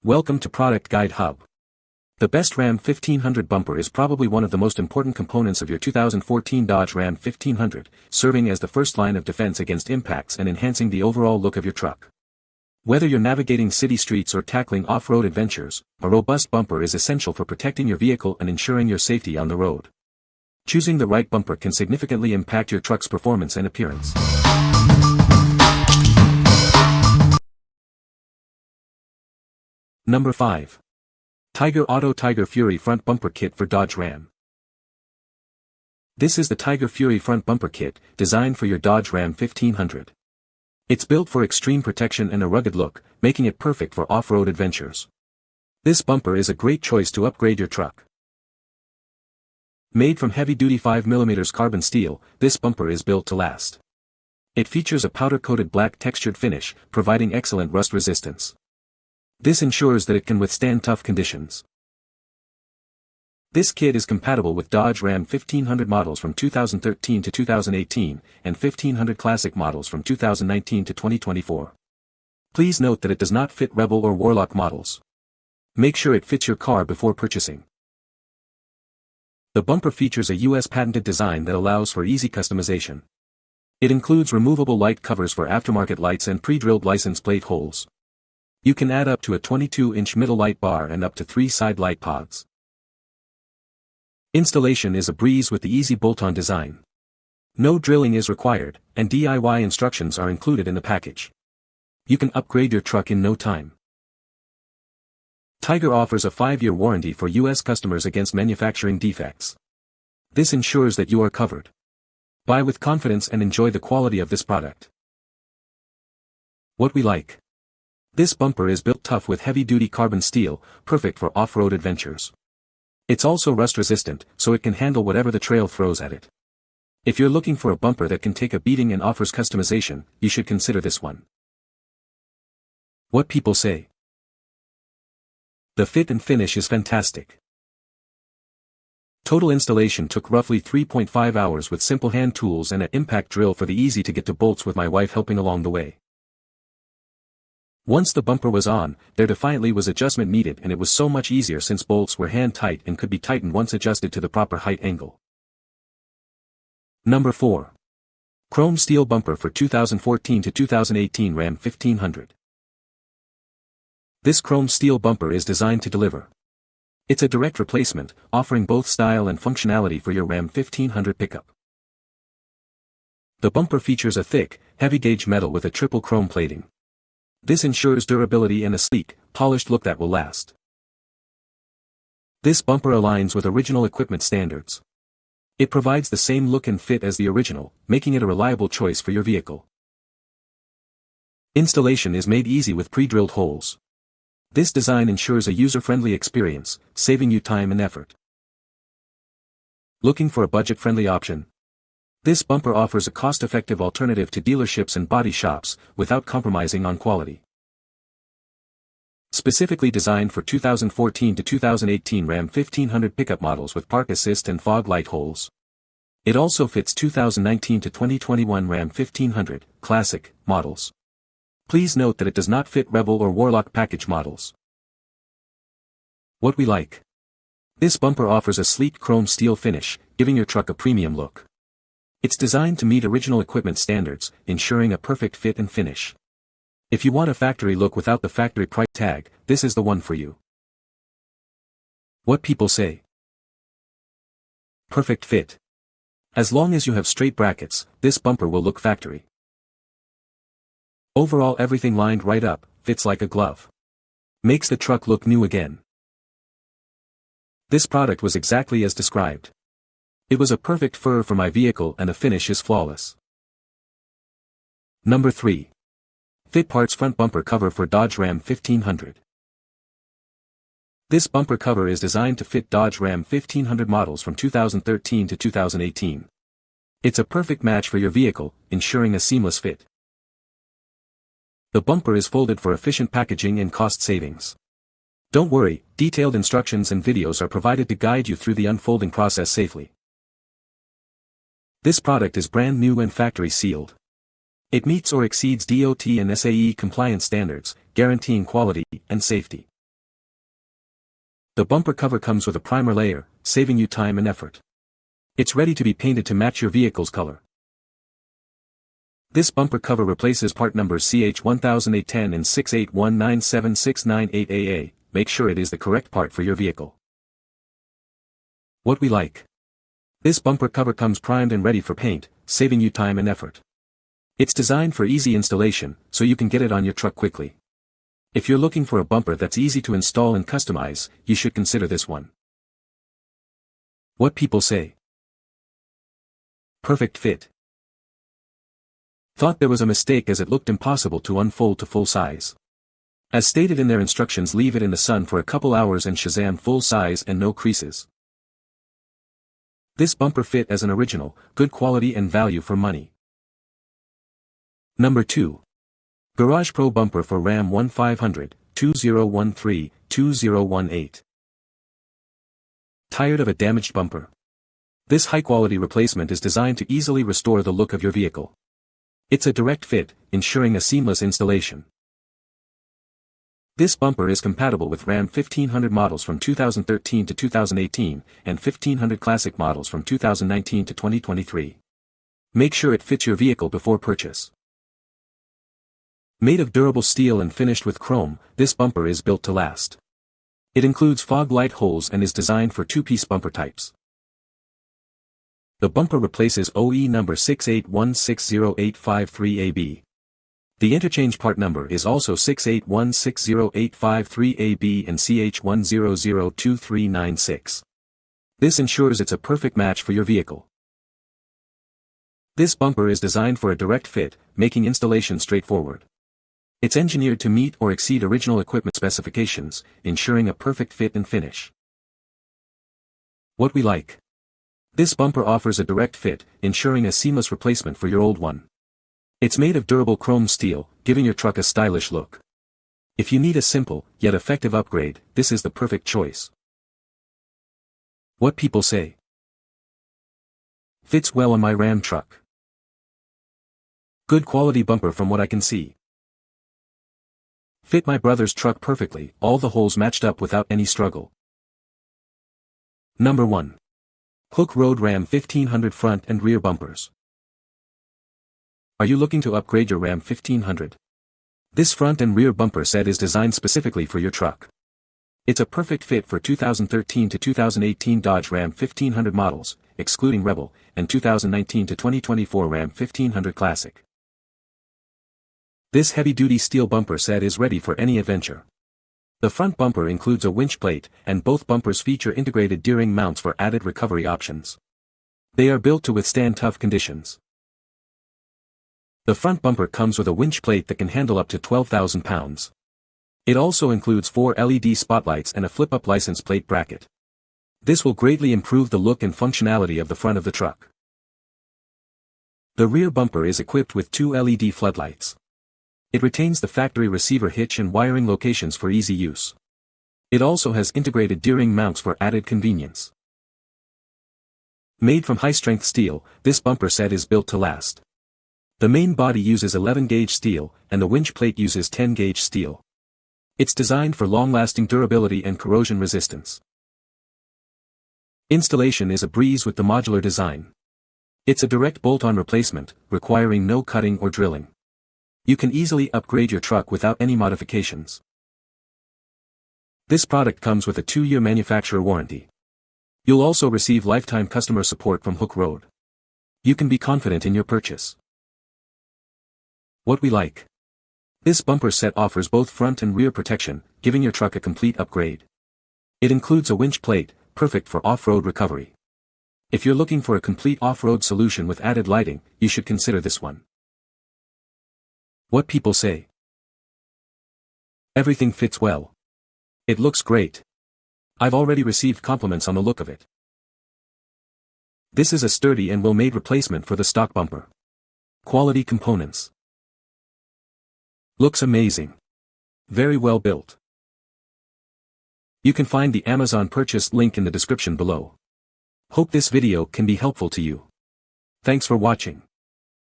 Welcome to Product Guide Hub. The best Ram 1500 bumper is probably one of the most important components of your 2014 Dodge Ram 1500, serving as the first line of defense against impacts and enhancing the overall look of your truck. Whether you're navigating city streets or tackling off-road adventures, a robust bumper is essential for protecting your vehicle and ensuring your safety on the road. Choosing the right bumper can significantly impact your truck's performance and appearance. Number 5. Tyger Auto Tyger Fury Front Bumper Kit for Dodge Ram. This is the Tyger Fury Front Bumper Kit, designed for your Dodge Ram 1500. It's built for extreme protection and a rugged look, making it perfect for off-road adventures. This bumper is a great choice to upgrade your truck. Made from heavy-duty 5mm carbon steel, this bumper is built to last. It features a powder-coated black textured finish, providing excellent rust resistance. This ensures that it can withstand tough conditions. This kit is compatible with Dodge Ram 1500 models from 2013 to 2018, and 1500 Classic models from 2019 to 2024. Please note that it does not fit Rebel or Warlock models. Make sure it fits your car before purchasing. The bumper features a US patented design that allows for easy customization. It includes removable light covers for aftermarket lights and pre-drilled license plate holes. You can add up to a 22-inch middle light bar and up to 3 side light pods. Installation is a breeze with the easy bolt-on design. No drilling is required, and DIY instructions are included in the package. You can upgrade your truck in no time. Tyger offers a 5-year warranty for US customers against manufacturing defects. This ensures that you are covered. Buy with confidence and enjoy the quality of this product. What we like. This bumper is built tough with heavy-duty carbon steel, perfect for off-road adventures. It's also rust-resistant, so it can handle whatever the trail throws at it. If you're looking for a bumper that can take a beating and offers customization, you should consider this one. What people say. The fit and finish is fantastic. Total installation took roughly 3.5 hours with simple hand tools and an impact drill for the easy-to-get-to bolts, with my wife helping along the way. Once the bumper was on, there definitely was adjustment needed, and it was so much easier since bolts were hand-tight and could be tightened once adjusted to the proper height angle. Number 4. Chrome Steel Bumper for 2014 to 2018 Ram 1500. This chrome steel bumper is designed to deliver. It's a direct replacement, offering both style and functionality for your Ram 1500 pickup. The bumper features a thick, heavy-gauge metal with a triple chrome plating. This ensures durability and a sleek, polished look that will last. This bumper aligns with original equipment standards. It provides the same look and fit as the original, making it a reliable choice for your vehicle. Installation is made easy with pre-drilled holes. This design ensures a user-friendly experience, saving you time and effort. Looking for a budget-friendly option? This bumper offers a cost-effective alternative to dealerships and body shops, without compromising on quality. Specifically designed for 2014 to 2018 Ram 1500 pickup models with park assist and fog light holes. It also fits 2019 to 2021 Ram 1500 Classic models. Please note that it does not fit Rebel or Warlock package models. What we like. This bumper offers a sleek chrome steel finish, giving your truck a premium look. It's designed to meet original equipment standards, ensuring a perfect fit and finish. If you want a factory look without the factory price tag, this is the one for you. What people say. Perfect fit. As long as you have straight brackets, this bumper will look factory. Overall, everything lined right up, fits like a glove. Makes the truck look new again. This product was exactly as described. It was a perfect fur for my vehicle and the finish is flawless. Number 3. FitParts Front Bumper Cover for Dodge Ram 1500. This bumper cover is designed to fit Dodge Ram 1500 models from 2013 to 2018. It's a perfect match for your vehicle, ensuring a seamless fit. The bumper is folded for efficient packaging and cost savings. Don't worry, detailed instructions and videos are provided to guide you through the unfolding process safely. This product is brand new and factory sealed. It meets or exceeds DOT and SAE compliance standards, guaranteeing quality and safety. The bumper cover comes with a primer layer, saving you time and effort. It's ready to be painted to match your vehicle's color. This bumper cover replaces part numbers CH1810 and 681976988AA. Make sure it is the correct part for your vehicle. What we like. This bumper cover comes primed and ready for paint, saving you time and effort. It's designed for easy installation, so you can get it on your truck quickly. If you're looking for a bumper that's easy to install and customize, you should consider this one. What people say. Perfect fit. Thought there was a mistake as it looked impossible to unfold to full size. As stated in their instructions, leave it in the sun for a couple hours and Shazam, full size and no creases. This bumper fit as an original, good quality and value for money. Number 2. Garage Pro bumper for Ram 1500, 2013, 2018. Tired of a damaged bumper? This high-quality replacement is designed to easily restore the look of your vehicle. It's a direct fit, ensuring a seamless installation. This bumper is compatible with Ram 1500 models from 2013 to 2018, and 1500 Classic models from 2019 to 2023. Make sure it fits your vehicle before purchase. Made of durable steel and finished with chrome, this bumper is built to last. It includes fog light holes and is designed for two-piece bumper types. The bumper replaces OE number 681608553AB. The interchange part number is also 681608553AB and CH1002396. This ensures it's a perfect match for your vehicle. This bumper is designed for a direct fit, making installation straightforward. It's engineered to meet or exceed original equipment specifications, ensuring a perfect fit and finish. What we like. This bumper offers a direct fit, ensuring a seamless replacement for your old one. It's made of durable chrome steel, giving your truck a stylish look. If you need a simple, yet effective upgrade, this is the perfect choice. What people say. Fits well on my Ram truck. Good quality bumper from what I can see. Fit my brother's truck perfectly, all the holes matched up without any struggle. Number 1. Hooke Road Ram 1500 front and rear bumpers. Are you looking to upgrade your Ram 1500? This front and rear bumper set is designed specifically for your truck. It's a perfect fit for 2013 to 2018 Dodge Ram 1500 models, excluding Rebel, and 2019 to 2024 Ram 1500 Classic. This heavy-duty steel bumper set is ready for any adventure. The front bumper includes a winch plate, and both bumpers feature integrated D-ring mounts for added recovery options. They are built to withstand tough conditions. The front bumper comes with a winch plate that can handle up to 12,000 pounds. It also includes 4 LED spotlights and a flip-up license plate bracket. This will greatly improve the look and functionality of the front of the truck. The rear bumper is equipped with 2 LED floodlights. It retains the factory receiver hitch and wiring locations for easy use. It also has integrated D-ring mounts for added convenience. Made from high-strength steel, this bumper set is built to last. The main body uses 11-gauge steel, and the winch plate uses 10-gauge steel. It's designed for long-lasting durability and corrosion resistance. Installation is a breeze with the modular design. It's a direct bolt-on replacement, requiring no cutting or drilling. You can easily upgrade your truck without any modifications. This product comes with a 2-year manufacturer warranty. You'll also receive lifetime customer support from Hooke Road. You can be confident in your purchase. What we like. This bumper set offers both front and rear protection, giving your truck a complete upgrade. It includes a winch plate, perfect for off-road recovery. If you're looking for a complete off-road solution with added lighting, you should consider this one. What people say. Everything fits well. It looks great. I've already received compliments on the look of it. This is a sturdy and well-made replacement for the stock bumper. Quality components. Looks amazing. Very well built. You can find the Amazon purchase link in the description below. Hope this video can be helpful to you. Thanks for watching.